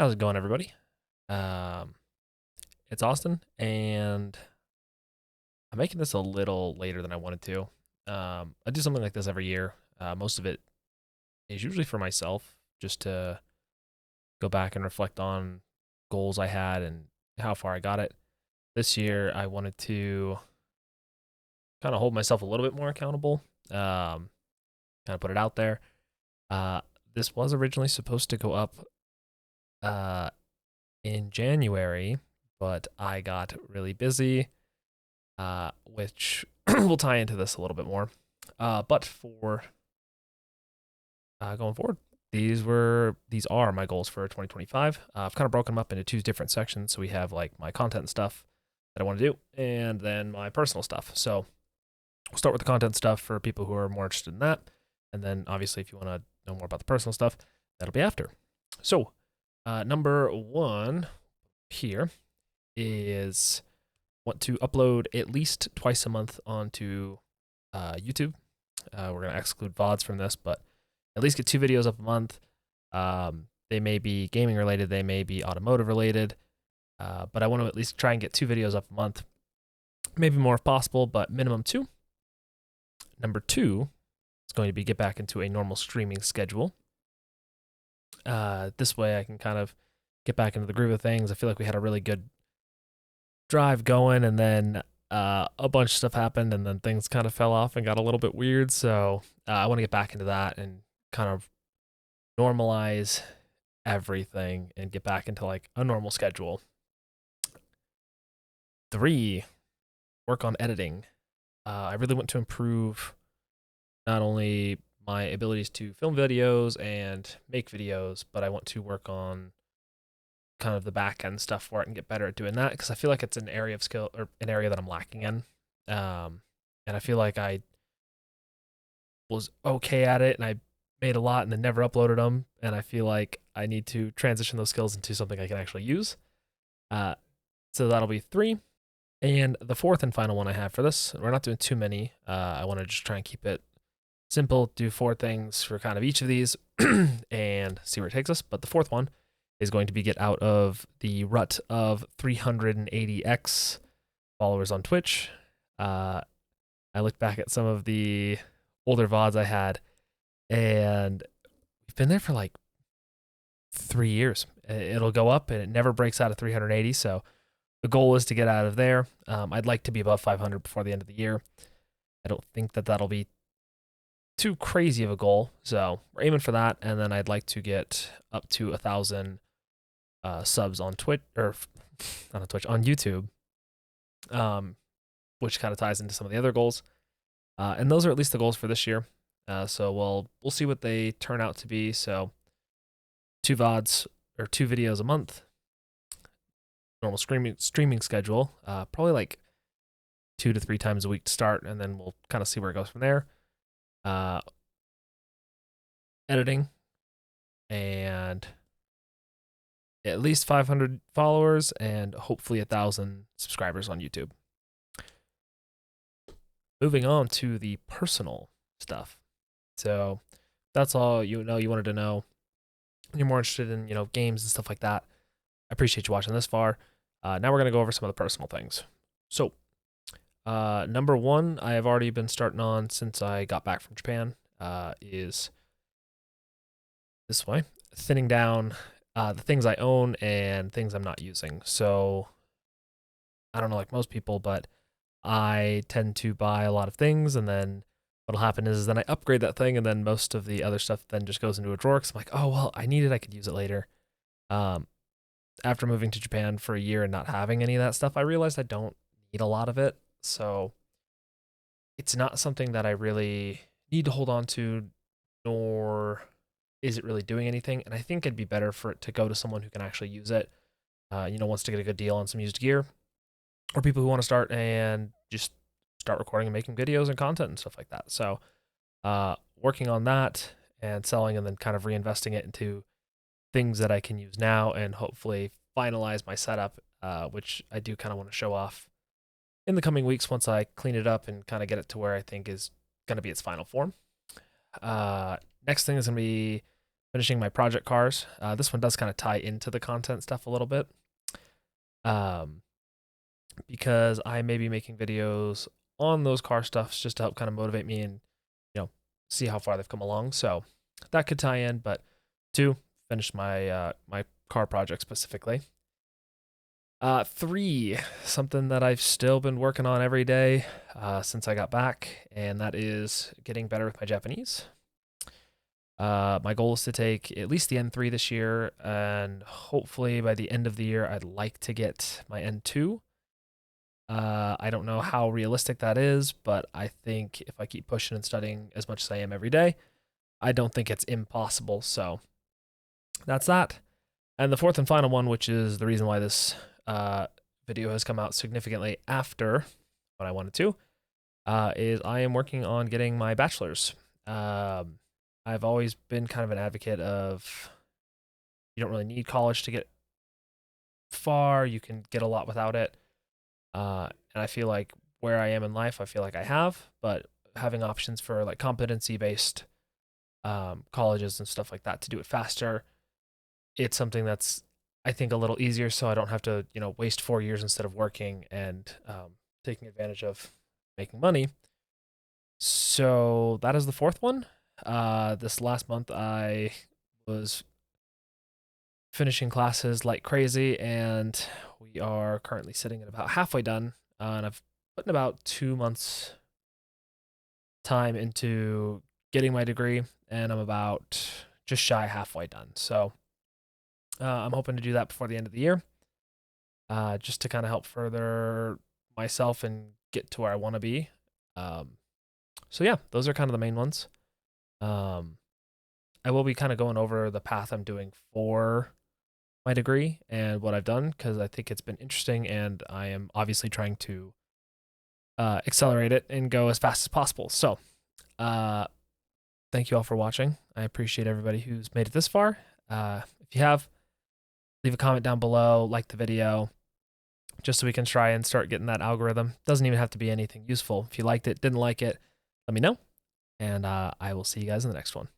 How's it going, everybody? Um, it's Austin, and I'm making this a little later than I wanted to. I do something like this every year. Most of it is usually for myself, just to go back and reflect on goals I had and how far I got it. This year, I wanted to kind of hold myself a little bit more accountable, kind of put it out there. Uh, this was originally supposed to go up uh, in January, but I got really busy, which will tie into this a little bit more. But for going forward, these are my goals for 2025. I've kind of broken them up into two different sections. So we have like my content stuff that I want to do, and then my personal stuff. So we'll start with the content stuff for people who are more interested in that, and then obviously if you want to know more about the personal stuff, that'll be after. So number one here is want to upload at least twice a month onto YouTube. We're going to exclude VODs from this, but at least get 2 videos up a month. They may be gaming related, they may be automotive related, but I want to at least try and get 2 videos up a month. Maybe more if possible, but minimum 2. Number 2 is going to be get back into a normal streaming schedule. This way I can kind of get back into the groove of things. I feel like we had a really good drive going, and then a bunch of stuff happened, and then things kind of fell off and got a little bit weird. So I want to get back into that and kind of normalize everything and get back into like a normal schedule. 3, work on editing. I really want to improve not only my abilities to film videos and make videos, but I want to work on kind of the back end stuff for it and get better at doing that, because I feel like it's an area of skill or an area that I'm lacking in. And I feel like I was okay at it and I made a lot and then never uploaded them. And I feel like I need to transition those skills into something I can actually use. Uh, so that'll be 3. And the fourth and final one I have for this, we're not doing too many. I want to just try and keep it simple, do 4 things for kind of each of these and see where it takes us. But the fourth one is going to be get out of the rut of 380x followers on Twitch. I looked back at some of the older VODs I had, and we've been there for like 3 years. It'll go up and it never breaks out of 380. So the goal is to get out of there. I'd like to be above 500 before the end of the year. I don't think that that'll be too crazy of a goal. So we're aiming for that. And then I'd like to get up to 1,000 subs on Twitch, or not on Twitch, on YouTube, which kind of ties into some of the other goals. And those are at least the goals for this year. So we'll see what they turn out to be. So 2 VODs or 2 videos a month, normal streaming schedule, probably like 2 to 3 times a week to start, and then we'll kind of see where it goes from there. Editing, and at least 500 followers, and hopefully 1,000 subscribers on YouTube. Moving on to the personal stuff. So that's all you wanted to know. You're more interested in games and stuff like that. I appreciate you watching this far. Now we're gonna go over some of the personal things. So number 1, I have already been starting on since I got back from Japan. Is this way, thinning down the things I own and things I'm not using. So I don't know, like most people, but I tend to buy a lot of things, and then what'll happen is then I upgrade that thing, and then most of the other stuff then just goes into a drawer, because I'm like, oh, well, I need it, I could use it later. After moving to Japan for a year and not having any of that stuff, I realized I don't need a lot of it. So it's not something that I really need to hold on to, nor is it really doing anything. And I think it'd be better for it to go to someone who can actually use it, wants to get a good deal on some used gear, or people who want to start and just start recording and making videos and content and stuff like that. So working on that and selling, and then kind of reinvesting it into things that I can use now, and hopefully finalize my setup, which I do kind of want to show off in the coming weeks once I clean it up and kind of get it to where I think is going to be its final form. Next thing is going to be finishing my project cars. This one does kind of tie into the content stuff a little bit, because I may be making videos on those car stuffs just to help kind of motivate me and see how far they've come along. So that could tie in, but 2, finish my my car project specifically. 3, something that I've still been working on every day since I got back, and that is getting better with my Japanese. My goal is to take at least the N3 this year, and hopefully by the end of the year, I'd like to get my N2. I don't know how realistic that is, but I think if I keep pushing and studying as much as I am every day, I don't think it's impossible. So that's that. And the 4th and final one, which is the reason why this video has come out significantly after what I wanted to, is I am working on getting my bachelor's. I've always been kind of an advocate of you don't really need college to get far. You can get a lot without it. And I feel like where I am in life, I feel like I have, but having options for like competency-based colleges and stuff like that to do it faster, it's something that's I think a little easier, so I don't have to waste 4 years instead of working and taking advantage of making money. So that is the 4th one. This last month I was finishing classes like crazy, and we are currently sitting at about halfway done. And I've put in about 2 months time into getting my degree, and I'm about just shy halfway done. So I'm hoping to do that before the end of the year, just to kind of help further myself and get to where I want to be. So yeah, those are kind of the main ones. I will be kind of going over the path I'm doing for my degree and what I've done, because I think it's been interesting, and I am obviously trying to accelerate it and go as fast as possible. So thank you all for watching. I appreciate everybody who's made it this far. If you have, leave a comment down below, like the video, just so we can try and start getting that algorithm. Doesn't even have to be anything useful. If you liked it, didn't like it, let me know, and I will see you guys in the next one.